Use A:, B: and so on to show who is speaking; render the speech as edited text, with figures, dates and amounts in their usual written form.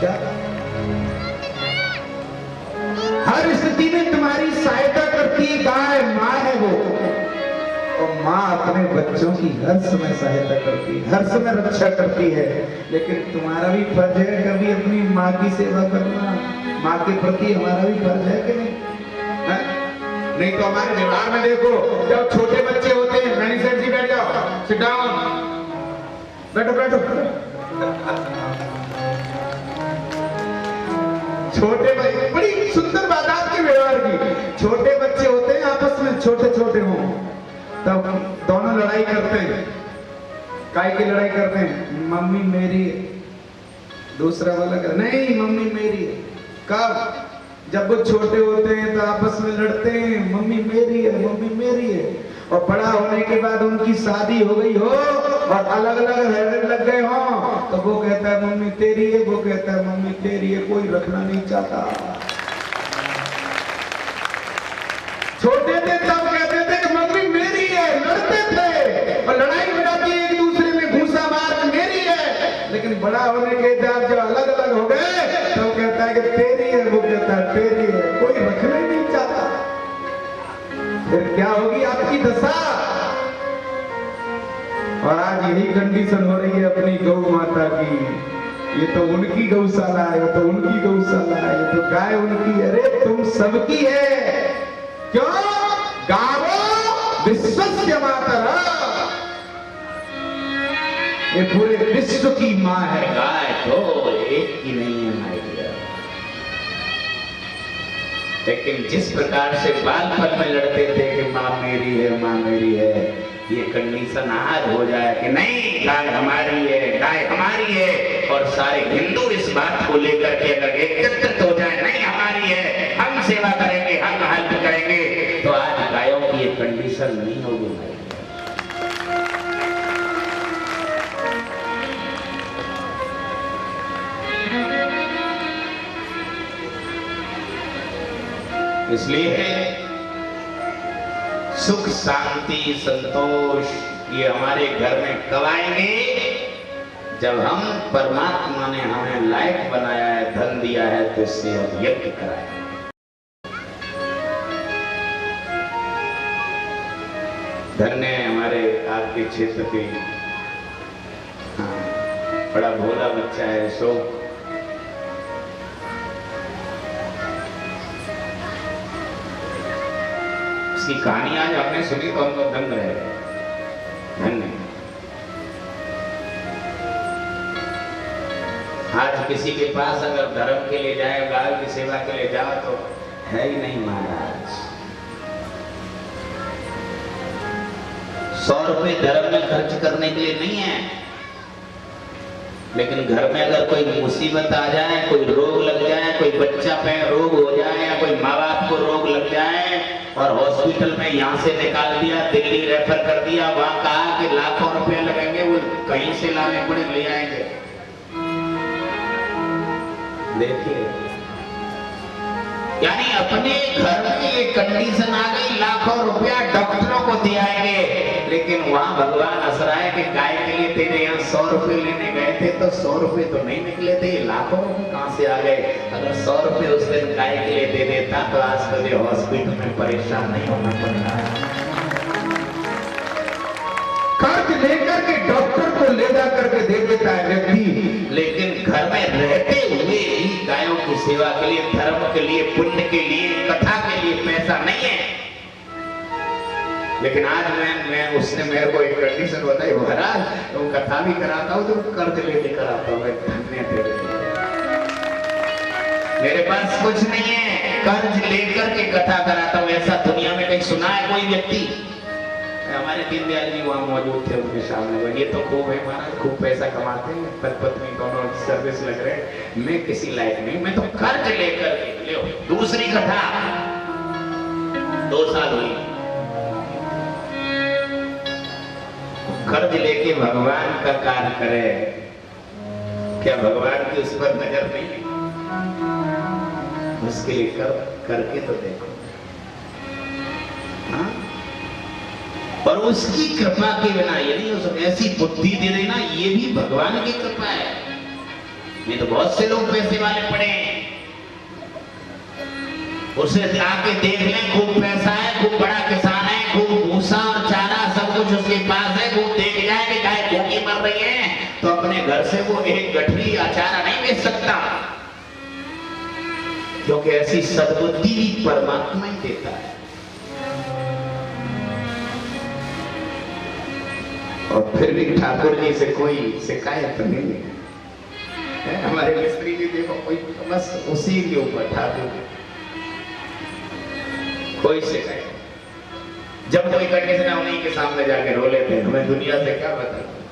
A: क्या हर स्थिति में तुम्हारी सहायता करती है गाय, माँ है वो। और माँ अपने बच्चों की हर समय सहायता करती है, हर समय रक्षा करती है। लेकिन तुम्हारा भी फर्ज है कभी अपनी माँ की सेवा करना। माँ के प्रति हमारा भी फर्ज है कि नहीं? नहीं तो हमारे व्यवहार में देखो, जब छोटे बच्चे होते हैं, मैनी सेठ जी बैठ जाओ, सिट डाउन, बैठो बैठो। छोटे बच्चे, बड़ी सुंदर बात आपके व्यवहार की। छोटे बच्चे होते हैं आपस में, छोटे छोटे हों, तब दोनों लड़ाई करते हैं। काय की लड़ाई करते हैं? मम्मी मेरी है, दूसरा वाला कहता नहीं मम्मी मेरी है। कब? जब वो छोटे होते हैं तो आपस में लड़ते हैं, मम्मी मेरी है, मम्मी मेरी है। और बड़ा होने के बाद उनकी शादी हो गई हो और अलग अलग रहने लग गए हो, तो वो कहता है मम्मी तेरी है, वो कहता है मम्मी तेरी है, कोई रखना नहीं चाहता। छोटे थे तब कहते थे कि मम्मी मेरी है, लड़ते थे और लड़ाई बढ़ाती एक दूसरे में घूसा मार मेरी है। लेकिन बड़ा होने के बाद जब अलग अलग हो गए तो वो कहता है कि तेरी है, वो कहता है तेरी है, कोई रखना ही नहीं चाहता। फिर क्या होगी आपकी दशा? और आज यही कंडीशन हो रही है अपनी गौ माता की। ये तो उनकी गौशाला है, तो उनकी गौशाला है, ये तो गाय उनकी है। अरे तुम सबकी है। क्यों? गावो विश्वस्य मातरः, ये पूरे विश्व की माँ है। गाय तो एक की नहीं है माय डियर। लेकिन जिस प्रकार से बालपन में लड़ते थे कि माँ मेरी है, माँ मेरी है, ये कंडीशन आज हो जाए कि नहीं गाय हमारी है, गाय हमारी है, और सारे हिंदू इस बात को लेकर के अगर एकत्रित हो जाए, नहीं हमारी है, हम सेवा करेंगे, हम हेल्प करेंगे, तो आज गायों की ये कंडीशन नहीं होगी। इसलिए सुख शांति संतोष ये हमारे घर में कब आएंगे? जब हम परमात्मा ने हमें लायक बनाया है, धन दिया है, तो इससे हम यज्ञ कराएंगे। धन्य है हमारे आपके क्षेत्र के, हाँ, बड़ा भोला बच्चा है अशोक। इसकी कहानी आज आपने सुनी तो हम लोग दंग रहे। धन्य। आज किसी के पास अगर धर्म के लिए जाए, गाय की सेवा के लिए जाओ तो है ही नहीं महाराज। 100 रुपए धर्म में खर्च करने के लिए नहीं है, लेकिन घर में अगर कोई मुसीबत आ जाए, कोई रोग लग जाए, कोई बच्चा पे रोग हो जाए या कोई माँ बाप को रोग लग जाए और हॉस्पिटल में यहाँ से निकाल दिया, दिल्ली रेफर कर दिया, वहां कहा कि लाखों रुपए लगेंगे, वो कहीं से लाने पड़े, ले आएंगे। देखिए, यानी अपने घर में ये कंडीशन आ गई, लाखों रुपया डॉक्टरों को दे आएंगे, लेकिन वहां भगवान हंस रहा है कि गाय के लिए तेरे यहाँ 100 रुपए लेने गए थे तो 100 रुपए तो नहीं निकले थे, लाखों रुपए कहां से आ गए? अगर 100 रुपए उस दिन गाय के लिए दे देता तो आज तुझे हॉस्पिटल में परेशान नहीं होना पड़ता। कर्ज लेकर के डॉक्टर को ले जा करके दे देता है व्यक्ति, लेकिन घर में रहते हुए ही गायों की सेवा के लिए, धर्म के लिए, पुण्य के लिए, कथा के लिए पैसा नहीं है। लेकिन आज मैं उसने मेरे को एक कंडीशन बताई, महाराज तो कथा भी कराता हूँ तो कर्ज लेके कराता हूँ। धन्य थे, मेरे पास कुछ नहीं है, कर्ज लेकर के कथा कराता हूँ। ऐसा दुनिया में कहीं सुना है कोई व्यक्ति? हमारे दीनदयाल जी वहाँ मौजूद थे, उनके सामने ये तो खूब है महाराज, खूब पैसा कमाते हैं, पति पत्नी दोनों सर्विस लग रहे हैं, मैं किसी लायक नहीं, मैं तो कर्ज लेकर के। ले दूसरी कथा 2 साल हुई, कर्ज लेके भगवान का कार्य करे, क्या भगवान की उस पर नजर नहीं है? उसके लिए करके तो देखो। हाँ? और उसकी कृपा के बिना, यदि उसने ऐसी बुद्धि दे देना, ये भी भगवान की कृपा है।
B: नहीं तो बहुत से लोग पैसे वाले पड़े हैं, उसे आके देख लें, खूब पैसा है, खूब बड़ा किसान है, खूब भूसा और चारा सब कुछ उसके पास है, खूब देख जाए कि गाय भूखी मर रही है तो अपने घर से वो एक गठरी अचारा नहीं बेच सकता, क्योंकि ऐसी सद्बुद्धि भी परमात्मा ही देता है। और फिर भी ठाकुर जी से कोई शिकायत नहीं है। हमारे मिस्त्री जी देखो, कोई बस उसी के ऊपर ठाकुर कोई शिकायत। जब कोई कंडीशन है उन्हीं के सामने जाके रो लेते हैं, हमें दुनिया से क्या बताना।